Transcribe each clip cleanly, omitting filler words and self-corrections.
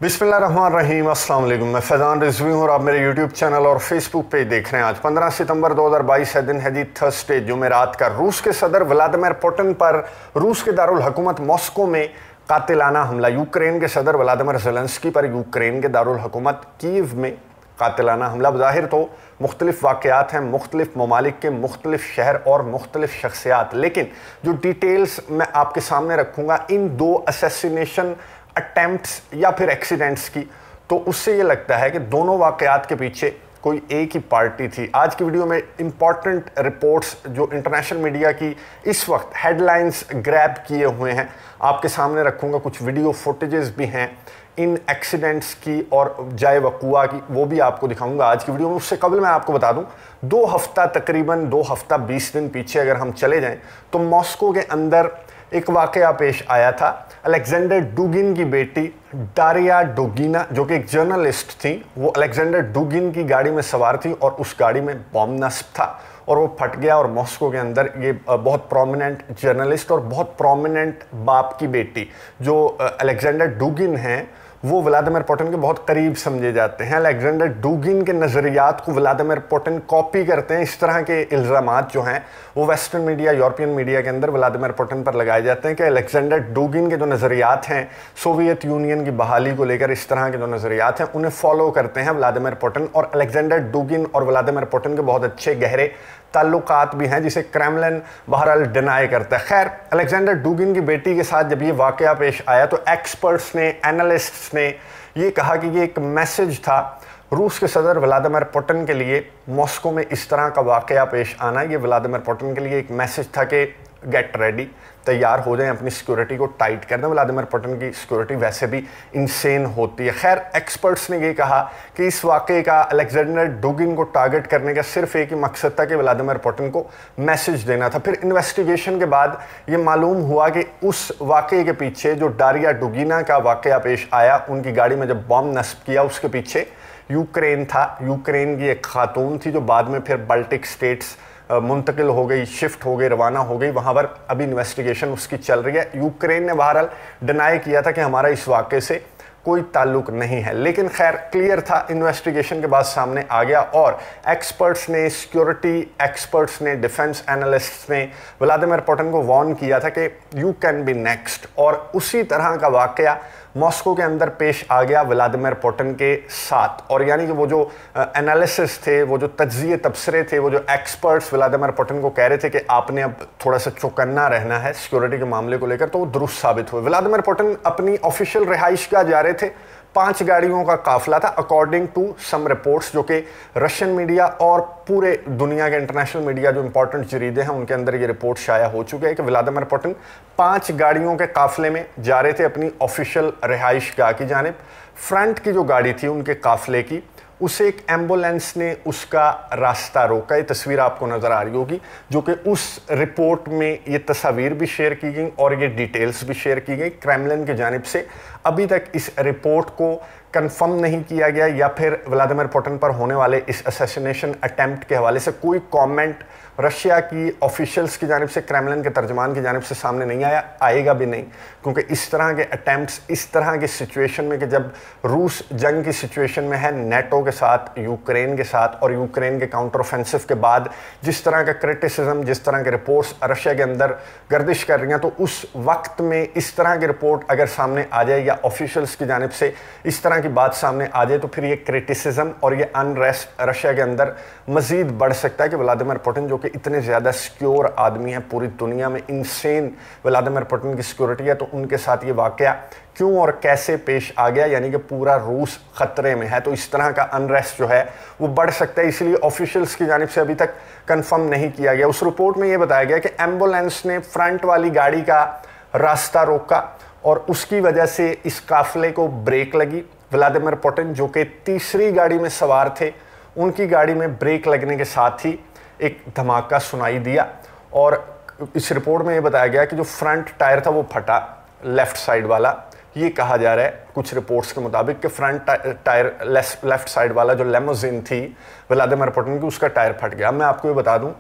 बिस्मिल्लाहिर्रहमानिर्रहीम, अस्सलाम वालेकुम। मैं फैज़ान रिजवी हूँ और आप मेरे यूट्यूब चैनल और फेसबुक पेज देख रहे हैं। आज 15 सितंबर 2022 है, दिन है जी थर्सडे, जुमेरात का। रूस के सदर व्लादिमीर पुतिन पर रूस के दारुल हुकूमत मॉस्को में कातिलाना हमला। यूक्रेन के सदर व्लादिमीर ज़ेलेंस्की पर यूक्रेन के दारुल हुकूमत कीव में कातिलाना हमला। ज़ाहिर तो मुख्तलिफ वाक़यात हैं, मुख्तलिफ ममालिक के मुख्तलिफ शहर और मुख्तलिफ शख्सियात, लेकिन जो डिटेल्स मैं आपके सामने रखूँगा इन दो असैसिनेशन अटैम्प्ट्स या फिर एक्सीडेंट्स की, तो उससे ये लगता है कि दोनों वाक़यात के पीछे कोई एक ही पार्टी थी। आज की वीडियो में इंपॉर्टेंट रिपोर्ट्स जो इंटरनेशनल मीडिया की इस वक्त हेडलाइंस ग्रैब किए हुए हैं आपके सामने रखूँगा। कुछ वीडियो फुटेजेस भी हैं इन एक्सीडेंट्स की और जाए वक़ुआ की, वो भी आपको दिखाऊंगा आज की वीडियो में। उससे कबल मैं आपको बता दूं, 2 हफ्ता तकरीबन 2 हफ्ता 20 दिन पीछे अगर हम चले जाएं तो मॉस्को के अंदर एक वाक़या पेश आया था। अलेक्जेंडर डुगिन की बेटी डारिया डुगिना, जो कि एक जर्नलिस्ट थी, वो अलेक्जेंडर डुगिन की गाड़ी में सवार थी और उस गाड़ी में बॉम्ब नस्ब था और वो फट गया। और मॉस्को के अंदर ये बहुत प्रोमिनेंट जर्नलिस्ट और बहुत प्रोमिनेंट बाप की बेटी जो अलेक्जेंडर डुगिन हैं, वो व्लादिमीर पुतिन के बहुत करीब समझे जाते हैं। अलेक्जेंडर डुगिन के नज़रियात को व्लादिमीर पुतिन कॉपी करते हैं। इस तरह के इल्ज़ामात जो हैं वो वेस्टर्न मीडिया, यूरोपियन मीडिया के अंदर व्लादिमीर पुतिन पर लगाए जाते हैं कि अलेक्जेंडर डुगिन के जो नज़रियात हैं सोवियत यूनियन की बहाली को लेकर, इस तरह के जो नज़रियात हैं उन्हें फॉलो करते हैं व्लादिमीर पुतिन। और अलेक्जेंडर डुगिन और व्लादिमीर पुतिन के बहुत अच्छे गहरे ताल्लुकात भी हैं, जिसे क्रेमलिन बहरहाल डिनाई करता है। खैर, अलेक्जेंडर डुगिन की बेटी के साथ जब ये वाक़या पेश आया तो एक्सपर्ट्स ने, एनालिस्ट्स ने ये कहा कि ये एक मैसेज था रूस के सदर व्लादिमीर पुतिन के लिए। मॉस्को में इस तरह का वाक़या पेश आना, ये व्लादिमीर पुतिन के लिए एक मैसेज था कि गेट रेडी, तैयार हो जाएं, अपनी सिक्योरिटी को टाइट कर दें। व्लादिमीर पुतिन की सिक्योरिटी वैसे भी इंसेन होती है। खैर, एक्सपर्ट्स ने ये कहा कि इस वाक़े का अलेक्जेंडर डुगिन को टारगेट करने का सिर्फ एक ही मकसद था कि व्लादिमीर पुतिन को मैसेज देना था। फिर इन्वेस्टिगेशन के बाद ये मालूम हुआ कि उस वाक़े के पीछे, जो डारिया डुगिना का वाक़या पेश आया, उनकी गाड़ी में जब बॉम्ब नस्ब किया, उसके पीछे यूक्रेन था। यूक्रेन की एक खातून थी जो बाद में फिर बाल्टिक स्टेट्स मुंतकिल हो गई, शिफ्ट हो गई, रवाना हो गई। वहाँ पर अभी इन्वेस्टिगेशन उसकी चल रही है। यूक्रेन ने बहरहाल डिनाई किया था कि हमारा इस वाक़े से कोई ताल्लुक नहीं है, लेकिन खैर क्लियर था, इन्वेस्टिगेशन के बाद सामने आ गया। और एक्सपर्ट्स ने, सिक्योरिटी एक्सपर्ट्स ने, डिफेंस एनालिस्ट्स ने व्लादिमीर पुतिन को वार्न किया था कि यू कैन बी नेक्स्ट। और उसी तरह का वाक़या मॉस्को के अंदर पेश आ गया व्लादिमीर पुतिन के साथ। और यानी कि वो जो एनालिसिस थे, वो जो तज्ज़िये तबसरे थे, वो जो एक्सपर्ट्स व्लादिमीर पुतिन को कह रहे थे कि आपने अब थोड़ा सा चौकन्ना रहना है सिक्योरिटी के मामले को लेकर, तो वो दुरुस्त साबित हुए। व्लादिमीर पुतिन अपनी ऑफिशियल रिहाइशगाह जा रहे थे। 5 गाड़ियों का काफिला था अकॉर्डिंग टू सम रिपोर्ट्स, जो कि रशियन मीडिया और पूरे दुनिया के इंटरनेशनल मीडिया जो इंपॉर्टेंट जरीदे हैं उनके अंदर ये रिपोर्ट शाया हो चुके हैं कि व्लादिमीर पुतिन 5 गाड़ियों के काफिले में जा रहे थे अपनी ऑफिशियल रिहाइशगाह की जानिब। फ्रंट की जो गाड़ी थी उनके काफिले की, उसे एक एम्बुलेंस ने उसका रास्ता रोका। ये तस्वीर आपको नज़र आ रही होगी, जो कि उस रिपोर्ट में ये तस्वीर भी शेयर की गई और ये डिटेल्स भी शेयर की गई क्रेमलिन की जानिब से। अभी तक इस रिपोर्ट को कंफर्म नहीं किया गया या फिर व्लादिमीर पुतिन पर होने वाले इस असैसिनेशन अटैम्प्ट के हवाले से कोई कमेंट रशिया की ऑफिशियल्स की जानिब से, क्रेमलिन के तर्जमान की जानिब से सामने नहीं आया, आएगा भी नहीं। क्योंकि इस तरह के अटैम्प्ट्स, इस तरह की सिचुएशन में कि जब रूस जंग की सिचुएशन में है नेटो के साथ, यूक्रेन के साथ, और यूक्रेन के काउंटर ऑफेंसिव के बाद जिस तरह का क्रिटिसिज्म, जिस तरह के रिपोर्ट्स रशिया के अंदर गर्दिश कर रही हैं, तो उस वक्त में इस तरह की रिपोर्ट अगर सामने आ जाए या ऑफिशियल्स की जानिब से इस तरह की बात सामने आ जाए, तो फिर ये क्रिटिसिज्म और ये अनरेस्ट रशिया के अंदर मजीद बढ़ सकता है कि व्लादिमीर पुतिन, जो कि इतने ज़्यादा सिक्योर आदमी हैं पूरी दुनिया में, इंसेन व्लादिमीर पुतिन की सिक्योरिटी है, तो उनके साथ ये वाक़या क्यों और कैसे पेश आ गया, यानी कि पूरा रूस ख़तरे में है। तो इस तरह का अनरेस्ट जो है वो बढ़ सकता है, इसलिए ऑफिशियल्स की जानिब से अभी तक कंफर्म नहीं किया गया। उस रिपोर्ट में ये बताया गया कि एम्बुलेंस ने फ्रंट वाली गाड़ी का रास्ता रोका और उसकी वजह से इस काफिले को ब्रेक लगी। व्लादिमीर पुतिन, जो कि तीसरी गाड़ी में सवार थे, उनकी गाड़ी में ब्रेक लगने के साथ ही एक धमाका सुनाई दिया। और इस रिपोर्ट में ये बताया गया कि जो फ्रंट टायर था वो फटा, लेफ़्ट साइड वाला। ये कहा जा रहा है कुछ रिपोर्ट्स के मुताबिक कि फ्रंट टायर, लेफ़्ट साइड वाला जो लेमोजिन थी व्लादिमीर पुतिन की, उसका टायर फट गया। मैं आपको ये बता दूं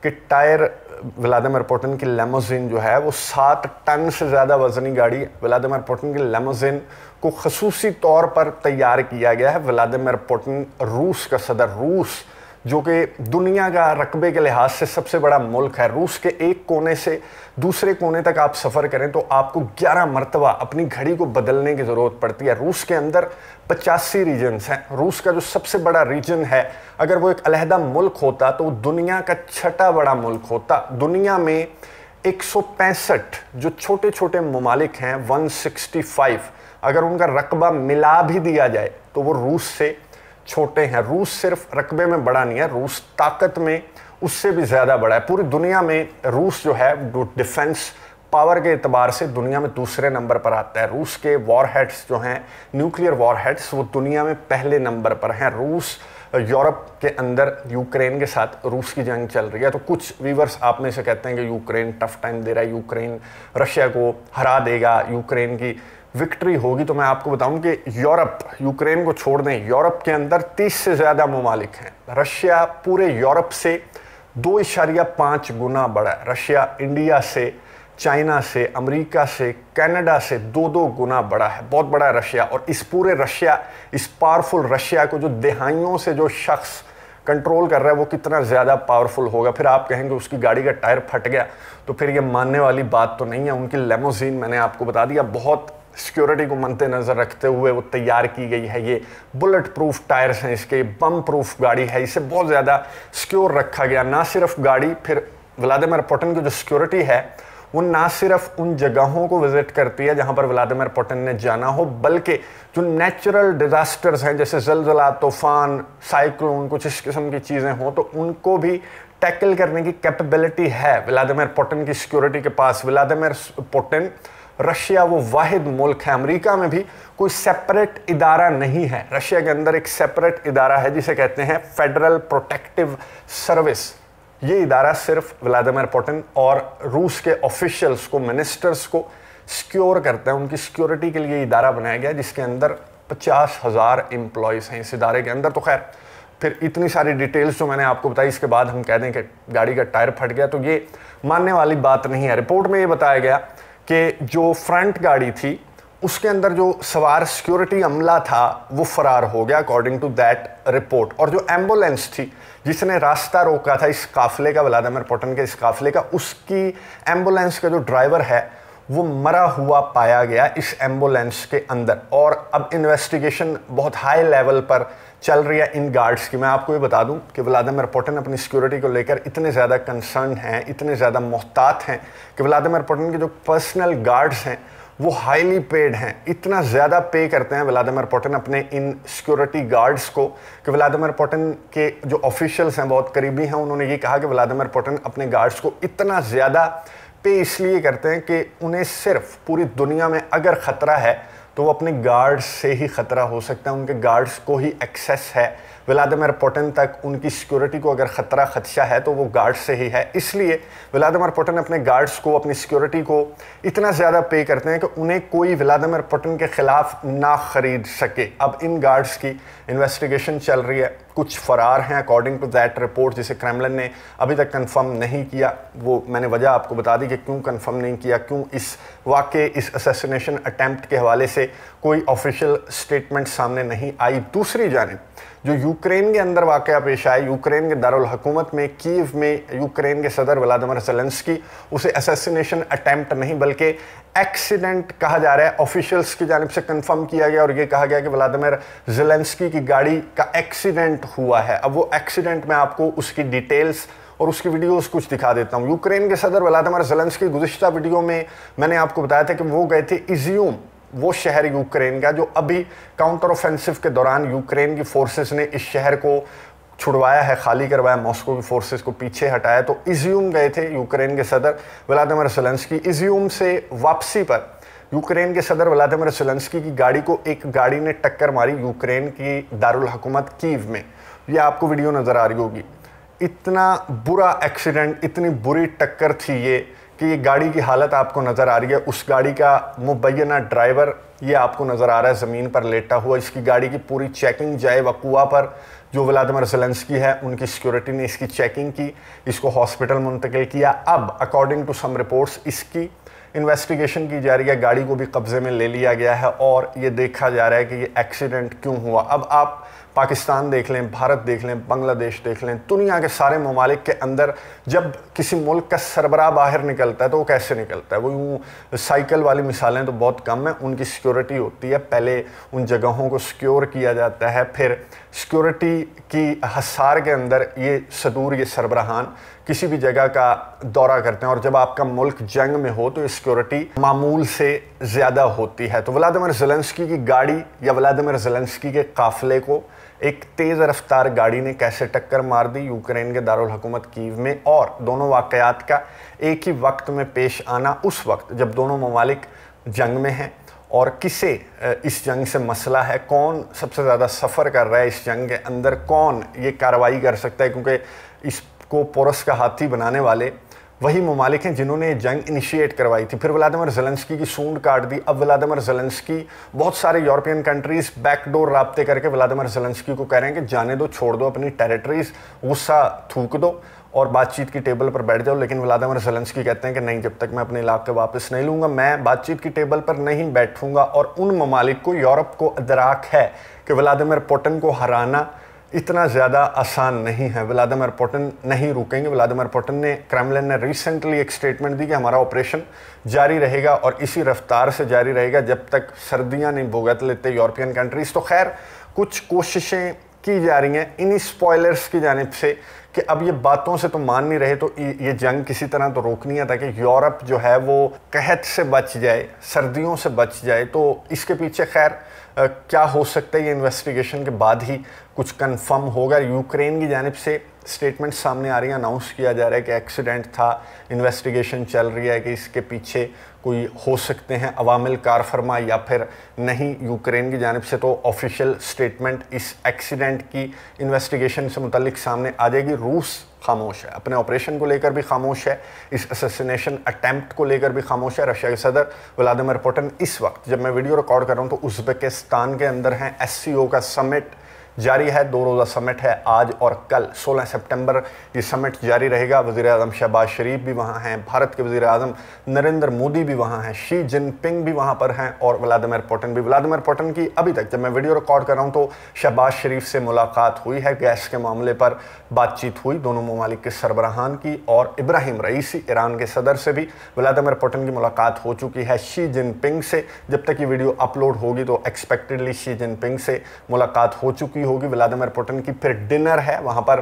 कि टायर व्लादिमीर पुतिन की लेमोजिन जो है वो 7 टन से ज़्यादा वजनी गाड़ी व्लादिमीर पुतिन की लेमोजिन को खसूसी तौर पर तैयार किया गया है। व्लादिमीर पुतिन रूस का सदर, रूस जो कि दुनिया का रकबे के लिहाज से सबसे बड़ा मुल्क है, रूस के एक कोने से दूसरे कोने तक आप सफ़र करें तो आपको 11 मरतबा अपनी घड़ी को बदलने की ज़रूरत पड़ती है। रूस के अंदर 85 रीजन्स हैं। रूस का जो सबसे बड़ा रीजन है, अगर वो एक अलहदा मुल्क होता तो दुनिया का छठा बड़ा मुल्क होता। दुनिया में 165 जो छोटे छोटे ममालिक हैं, 165, अगर उनका रकबा मिला भी दिया जाए तो वो रूस से छोटे हैं। रूस सिर्फ रकबे में बड़ा नहीं है, रूस ताकत में उससे भी ज़्यादा बड़ा है। पूरी दुनिया में रूस जो है डिफेंस पावर के एतबार से दुनिया में दूसरे नंबर पर आता है। रूस के वॉरहेड्स जो हैं, न्यूक्लियर वॉरहेड्स, वो दुनिया में पहले नंबर पर हैं। रूस यूरोप के अंदर यूक्रेन के साथ रूस की जंग चल रही है, तो कुछ व्यूवर्स आप में से कहते हैं कि यूक्रेन टफ टाइम दे रहा है, यूक्रेन रशिया को हरा देगा, यूक्रेन की विक्ट्री होगी। तो मैं आपको बताऊं कि यूरोप, यूक्रेन को छोड़ दें, यूरोप के अंदर 30 से ज़्यादा ममालिक हैं। रशिया पूरे यूरोप से 2.5 गुना बड़ा है। रशिया इंडिया से, चाइना से, अमेरिका से, कनाडा से 2-2 गुना बड़ा है। बहुत बड़ा है रशिया। और इस पूरे रशिया, इस पावरफुल रशिया को जो दहाइयों से जो शख्स कंट्रोल कर रहा है वो कितना ज़्यादा पावरफुल होगा। फिर आप कहेंगे उसकी गाड़ी का टायर फट गया, तो फिर ये मानने वाली बात तो नहीं है। उनकी लेमोजीन मैंने आपको बता दिया, बहुत सिक्योरिटी को मद्देनज़र रखते हुए वो तैयार की गई है। ये बुलेट प्रूफ टायर्स हैं इसके, बम प्रूफ गाड़ी है, इसे बहुत ज़्यादा सिक्योर रखा गया। ना सिर्फ गाड़ी, फिर व्लादिमीर पुतिन की जो सिक्योरिटी है वो ना सिर्फ उन जगहों को विजिट करती है जहां पर व्लादिमीर पुतिन ने जाना हो, बल्कि जो नेचुरल डिज़ास्टर्स हैं जैसे ज़लज़ला, तूफ़ान, साइक्लोन, कुछ इस किस्म की चीज़ें हों तो उनको भी टैकल करने की कैपेबिलिटी है व्लादिमीर पुतिन की सिक्योरिटी के पास। व्लादिमीर पुतिन, रशिया वो वाहिद मुल्क है, अमेरिका में भी कोई सेपरेट इदारा नहीं है। रशिया के अंदर एक सेपरेट इदारा है जिसे कहते हैं फेडरल प्रोटेक्टिव सर्विस। ये इदारा सिर्फ व्लादिमीर पुतिन और रूस के ऑफिशियल्स को, मिनिस्टर्स को सिक्योर करता है। उनकी सिक्योरिटी के लिए इदारा बनाया गया जिसके अंदर 50,000 एम्प्लॉयज़ हैं इस इदारे के अंदर। तो खैर, फिर इतनी सारी डिटेल्स जो मैंने आपको बताई, इसके बाद हम कह दें कि गाड़ी का टायर फट गया, तो ये मानने वाली बात नहीं है। रिपोर्ट में ये बताया गया कि जो फ्रंट गाड़ी थी उसके अंदर जो सवार सिक्योरिटी अमला था वो फरार हो गया, अकॉर्डिंग टू दैट रिपोर्ट। और जो एम्बुलेंस थी जिसने रास्ता रोका था इस काफिले का, व्लादिमीर पुतिन के इस काफिले का, उसकी एम्बुलेंस का जो ड्राइवर है वो मरा हुआ पाया गया इस एम्बुलेंस के अंदर। और अब इन्वेस्टिगेशन बहुत हाई लेवल पर चल रही है इन गार्ड्स की। मैं आपको ये बता दूं कि व्लादिमीर पुतिन अपनी सिक्योरिटी को लेकर इतने ज़्यादा कंसर्न हैं, इतने ज़्यादा मोहतात हैं कि व्लादिमीर पुतिन के जो पर्सनल गार्ड्स हैं वो हाईली पेड हैं। इतना ज़्यादा पे करते हैं व्लादिमीर पुतिन अपने इन सिक्योरिटी गार्ड्स को कि व्लादिमीर पुतिन के जो ऑफिशियल्स हैं, बहुत करीबी हैं, उन्होंने ये कहा कि व्लादिमीर पुतिन अपने गार्ड्स को इतना ज़्यादा पे इसलिए करते हैं कि उन्हें सिर्फ पूरी दुनिया में अगर ख़तरा है तो वो अपने गार्ड्स से ही ख़तरा हो सकता है। उनके गार्ड्स को ही एक्सेस है व्लादिमीर पुतिन तक। उनकी सिक्योरिटी को अगर ख़तरा खदशा है तो वो गार्ड्स से ही है। इसलिए व्लादिमीर पुतिन अपने गार्ड्स को, अपनी सिक्योरिटी को इतना ज़्यादा पे करते हैं कि उन्हें कोई व्लादिमीर पुतिन के ख़िलाफ़ ना ख़रीद सके। अब इन गार्ड्स की इन्वेस्टिगेशन चल रही है, कुछ फ़रार हैं अकॉर्डिंग टू दैट रिपोर्ट, जिसे क्रेमलिन ने अभी तक कंफर्म नहीं किया। वो मैंने वजह आपको बता दी कि क्यों कंफर्म नहीं किया, क्यों इस वाक़े, इस असैसिनेशन अटैम्प्ट के हवाले से कोई ऑफिशियल स्टेटमेंट सामने नहीं आई। दूसरी जानिब जो यूक्रेन के अंदर वाक़या पेश आया, यूक्रेन के दारुल हुकूमत में, कीव में, यूक्रेन के सदर व्लादिमीर ज़ेलेंस्की, उसे असैसिनेशन अटैम्प्ट नहीं बल्कि एक्सीडेंट कहा जा रहा है। ऑफिशियल्स की जानिब से कंफर्म किया गया और ये कहा गया कि व्लादिमीर ज़ेलेंस्की की गाड़ी का एक्सीडेंट हुआ है। अब वो एक्सीडेंट में आपको उसकी डिटेल्स और उसकी वीडियोस कुछ दिखा देता हूँ। यूक्रेन के सदर व्लादिमीर ज़ेलेंस्की, गुज़िश्ता वीडियो में मैंने आपको बताया था कि वो गए थे इज़ियम, वो शहर यूक्रेन का जो अभी काउंटर ऑफेंसिव के दौरान यूक्रेन की फोर्सेस ने इस शहर को छुड़वाया है, खाली करवाया, मॉस्को की फोर्सेस को पीछे हटाया। तो इज़ियम गए थे यूक्रेन के सदर व्लादिमीर ज़ेलेंस्की। इज़ियम से वापसी पर यूक्रेन के सदर व्लादिमीर ज़ेलेंस्की की गाड़ी को एक गाड़ी ने टक्कर मारी यूक्रेन की दारुल हुकूमत कीव में। ये आपको वीडियो नज़र आ रही होगी। इतना बुरा एक्सीडेंट, इतनी बुरी टक्कर थी ये कि ये गाड़ी की हालत आपको नज़र आ रही है, उस गाड़ी का मुबैना ड्राइवर ये आपको नज़र आ रहा है ज़मीन पर लेटा हुआ। इसकी गाड़ी की पूरी चेकिंग जाए वकुआ पर जो व्लादिमीर ज़ेलेंस्की है उनकी सिक्योरिटी ने इसकी चेकिंग की, इसको हॉस्पिटल मुंतकिल किया। अब अकॉर्डिंग टू सम रिपोर्ट्स इसकी इन्वेस्टिगेशन की जा रही है, गाड़ी को भी कब्जे में ले लिया गया है और ये देखा जा रहा है कि ये एक्सीडेंट क्यों हुआ। अब आप पाकिस्तान देख लें, भारत देख लें, बांग्लादेश देख लें, दुनिया के सारे ममालिक के अंदर जब किसी मुल्क का सरबराह बाहर निकलता है तो वो कैसे निकलता है? वो यूँ साइकिल वाली मिसालें तो बहुत कम हैं, उनकी सिक्योरिटी होती है, पहले उन जगहों को सिक्योर किया जाता है, फिर सिक्योरिटी की हसार के अंदर ये सदूर, ये सरबराहान किसी भी जगह का दौरा करते हैं और जब आपका मुल्क जंग में हो तो ये सिक्योरिटी मामूल से ज़्यादा होती है। तो व्लादिमीर ज़ेलेंस्की की गाड़ी या व्लादिमीर ज़ेलेंस्की के काफ़िले को एक तेज़ रफ्तार गाड़ी ने कैसे टक्कर मार दी यूक्रेन के दारुल हुकूमत कीव में, और दोनों वाक़यात का एक ही वक्त में पेश आना उस वक्त जब दोनों ममालिक जंग में हैं और किसे इस जंग से मसला है, कौन सबसे ज़्यादा सफ़र कर रहा है इस जंग के अंदर, कौन ये कार्रवाई कर सकता है, क्योंकि इसको पोरस का हाथी बनाने वाले वही ममालिक हैं जिन्होंने जंग इनिशिएट करवाई थी। फिर व्लादिमीर ज़ेलेंस्की की सूंड काट दी। अब व्लादिमीर ज़ेलेंस्की, बहुत सारे यूरोपियन कंट्रीज़ बैकडोर राब्ते करके व्लादिमीर ज़ेलेंस्की को कह रहे हैं कि जाने दो, छोड़ दो अपनी टेरिटरीज़, गुस्सा थूक दो और बातचीत की टेबल पर बैठ जाओ। लेकिन व्लादिमीर ज़ेलेंस्की कहते हैं कि नहीं, जब तक मैं अपने इलाके वापस नहीं लूँगा मैं बातचीत की टेबल पर नहीं बैठूँगा। और उन ममालिक को, यूरोप को अदराक है कि व्लादिमीर पुतिन को हराना इतना ज़्यादा आसान नहीं है। व्लादिमीर पुतिन नहीं रुकेंगे। व्लादिमीर पुतिन ने, क्रेमलिन ने रिसेंटली एक स्टेटमेंट दी कि हमारा ऑपरेशन जारी रहेगा और इसी रफ्तार से जारी रहेगा जब तक सर्दियां नहीं भुगत लेते यूरोपियन कंट्रीज़। तो खैर कुछ कोशिशें की जा रही हैं इन्हीं स्पॉयलर्स की जानिब से कि अब ये बातों से तो मान नहीं रहे, तो ये जंग किसी तरह तो रोकनी है ताकि यूरोप जो है वो कहत से बच जाए, सर्दियों से बच जाए। तो इसके पीछे खैर क्या हो सकता है ये इन्वेस्टिगेशन के बाद ही कुछ कंफर्म होगा। यूक्रेन की जानिब से स्टेटमेंट सामने आ रही है, अनाउंस किया जा रहा है कि एक्सीडेंट था, इन्वेस्टिगेशन चल रही है कि इसके पीछे कोई हो सकते हैं अवामिल कारफरमा या फिर नहीं। यूक्रेन की जानिब से तो ऑफिशियल स्टेटमेंट इस एक्सीडेंट की इन्वेस्टिगेशन से मुतल्लिक सामने आ जाएगी। रूस खामोश है, अपने ऑपरेशन को लेकर भी खामोश है, इस असैसिनेशन अटैम्प्ट को लेकर भी खामोश है। रशिया के सदर व्लादिमीर पुतिन इस वक्त जब मैं वीडियो रिकॉर्ड कर रहा हूँ तो उज़्बेकिस्तान के अंदर हैं। SCO का समिट जारी है, 2 रोज़ा समिट है, आज और कल 16 सितंबर ये समिट जारी रहेगा। वज़ीर-ए-आज़म शहबाज शरीफ भी वहाँ हैं, भारत के वज़ीर-ए-आज़म नरेंद्र मोदी भी वहाँ हैं, शी जिनपिंग भी वहाँ पर हैं और व्लादिमीर पुतिन भी। व्लादिमीर पुतिन की अभी तक जब मैं वीडियो रिकॉर्ड कर रहा हूँ तो शहबाज शरीफ से मुलाकात हुई है, गैस के मामले पर बातचीत हुई दोनों ममालिक के सरबराहान की, और इब्राहिम रईसी ईरान के सदर से भी व्लादिमीर पुतिन की मुलाकात हो चुकी है। शी जिनपिंग से जब तक ये वीडियो अपलोड होगी तो एक्सपेक्टेडली शी जिनपिंग से मुलाकात हो चुकी होगी व्लादिमीर पुतिन की। फिर डिनर है, वहाँ पर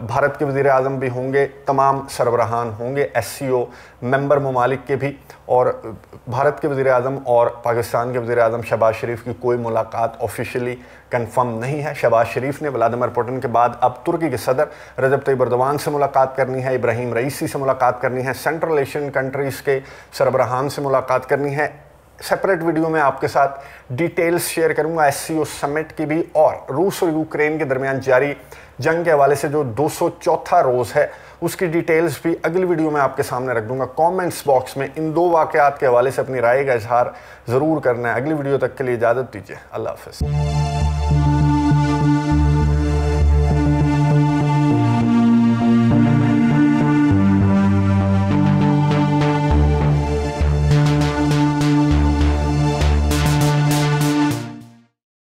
भारत के वज़ीर-ए-आज़म भी होंगे, तमाम सरबराहान होंगे, SCO मेंबर ममालिक के भी, और भारत के वज़ीर-ए-आज़म और पाकिस्तान के वज़ीर-ए-आज़म शहबाज शरीफ की कोई मुलाकात ऑफिशियली कंफर्म नहीं है। शहबाज शरीफ ने व्लादिमीर पुतिन के बाद अब तुर्की के सदर रजब तैयब एर्दोगान से मुलाकात करनी है, इब्राहिम रईसी से मुलाकात करनी है, सेंट्रल एशियन कंट्रीज़ के सरबराहान से मुलाकात करनी है। सेपरेट वीडियो में आपके साथ डिटेल्स शेयर करूंगा SCO समिट की भी, और रूस और यूक्रेन के दरमियान जारी जंग के हवाले से जो 204वां रोज़ है उसकी डिटेल्स भी अगली वीडियो में आपके सामने रख दूंगा। कमेंट्स बॉक्स में इन 2 वाक़यात के हवाले से अपनी राय का इजहार ज़रूर करना है। अगली वीडियो तक के लिए इजाज़त दीजिए। अल्लाह हाफ़िज़।